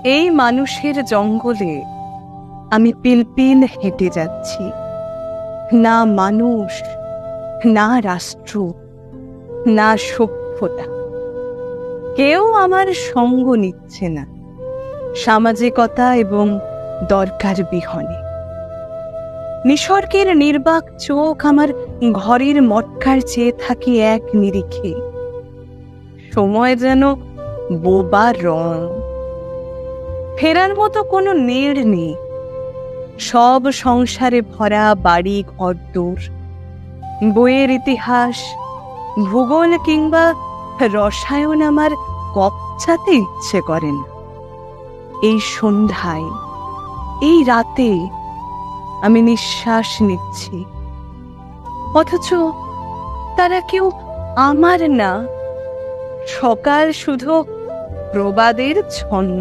এই মানুষের জঙ্গলে আমি পিলপিল হেঁটে যাচ্ছি। না মানুষ, না রাষ্ট্র, না সভ্যতা, কেউ আমার সঙ্গ নিচ্ছে না সামাজিকতা এবং দরকার বিহনে। নিসর্গের নির্বাক চোখ আমার ঘরের মটকার চেয়ে থাকে এক নিরিখে। সময় যেন বোবা রং, ফেরার মতো কোনো নেড় নেই। সব সংসারে ভরা বাড়ি ঘরদোর, বইয়ের ইতিহাস, ভূগোল কিংবা রসায়ন আমার কপচাতে ইচ্ছে করে না। এই সন্ধ্যায়, এই রাতে আমি নিঃশ্বাস নিচ্ছি, অথচ তারা কেউ আমার না। সকাল শুধু প্রবাদের ছন্দ।